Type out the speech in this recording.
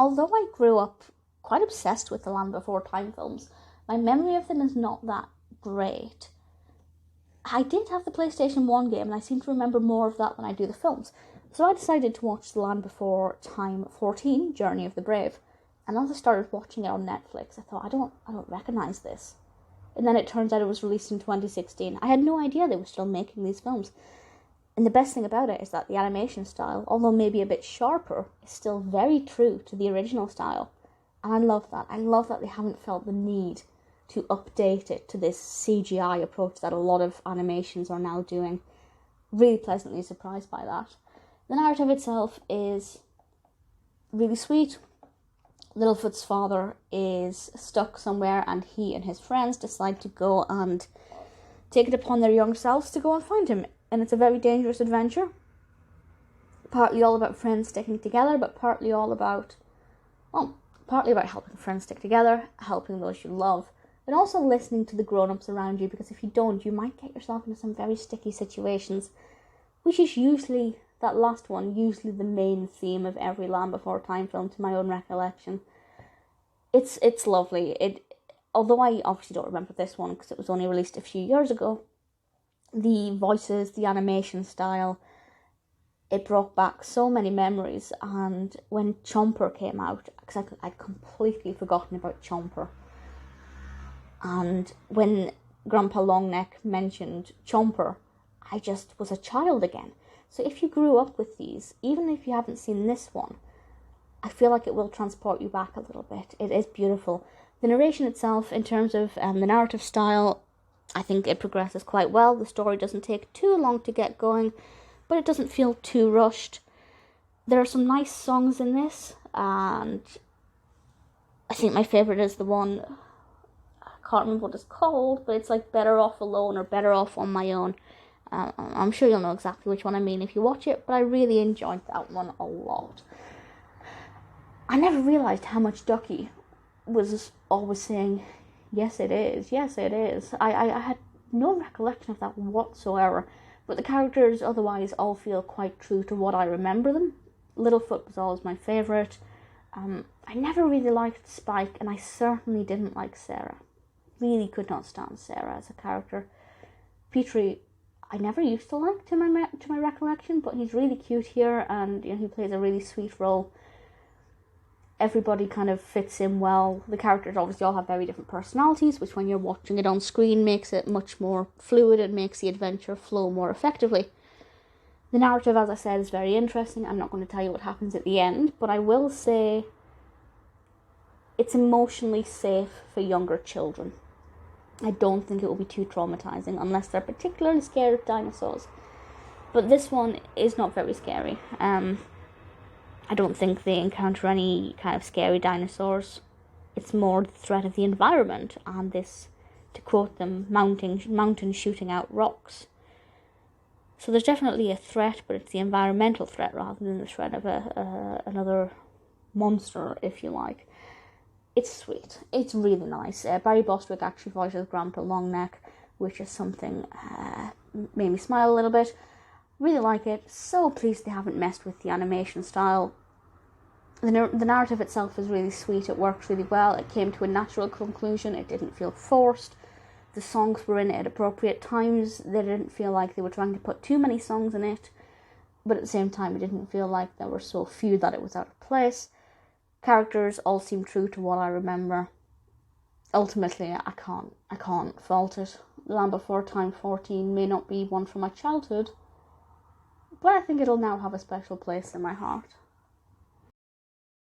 although I grew up quite obsessed with the Land Before Time films, my memory of them is not that great. I did have the PlayStation 1 game, and I seem to remember more of that than I do the films. So I decided to watch The Land Before Time 14, Journey of the Brave. And as I started watching it on Netflix, I thought, I don't recognise this. And then it turns out it was released in 2016. I had no idea they were still making these films. And the best thing about it is that the animation style, although maybe a bit sharper, is still very true to the original style. And I love that. I love that they haven't felt the need to update it to this CGI approach that a lot of animations are now doing. Really pleasantly surprised by that. The narrative itself is really sweet. Littlefoot's father is stuck somewhere, and he and his friends decide to go and take it upon their young selves to go and find him. And it's a very dangerous adventure. Partly all about friends sticking together, but partly about helping friends stick together, helping those you love, but also listening to the grown-ups around you, because if you don't, you might get yourself into some very sticky situations, which is usually, that last one, usually the main theme of every Land Before Time film, to my own recollection. It's lovely. Although I obviously don't remember this one because it was only released a few years ago, the voices, the animation style, it brought back so many memories. And when Chomper came out, because I'd completely forgotten about Chomper, and when Grandpa Longneck mentioned Chomper, I just was a child again. So if you grew up with these, even if you haven't seen this one, I feel like it will transport you back a little bit. It is beautiful. The narration itself, in terms of the narrative style, I think it progresses quite well. The story doesn't take too long to get going, but it doesn't feel too rushed. There are some nice songs in this, and I think my favourite is the one, I can't remember what it's called, but it's like Better Off Alone or Better Off on My Own. I'm sure you'll know exactly which one I mean if you watch it, but I really enjoyed that one a lot. I never realised how much Ducky was always saying, yes it is, yes it is. I had no recollection of that whatsoever, but the characters otherwise all feel quite true to what I remember them. Littlefoot was always my favourite. I never really liked Spike, and I certainly didn't like Cera. Really could not stand Cera as a character. Petrie, I never used to like to my recollection, but he's really cute here, and he plays a really sweet role. Everybody kind of fits in well. The characters obviously all have very different personalities, which when you're watching it on screen makes it much more fluid and makes the adventure flow more effectively. The narrative, as I said, is very interesting. I'm not going to tell you what happens at the end, but I will say it's emotionally safe for younger children. I don't think it will be too traumatizing unless they're particularly scared of dinosaurs. But this one is not very scary. I don't think they encounter any kind of scary dinosaurs. It's more the threat of the environment and this, to quote them, mountain shooting out rocks. So there's definitely a threat, but it's the environmental threat rather than the threat of another monster, if you like. It's sweet. It's really nice. Barry Bostwick actually voices Grandpa Longneck, which is something made me smile a little bit. Really like it. So pleased they haven't messed with the animation style. The narrative itself is really sweet. It works really well. It came to a natural conclusion. It didn't feel forced. The songs were in it at appropriate times. They didn't feel like they were trying to put too many songs in it. But at the same time, it didn't feel like there were so few that it was out of place. Characters all seem true to what I remember. Ultimately, I can't fault it. Land Before Time 14 may not be one from my childhood, but I think it'll now have a special place in my heart.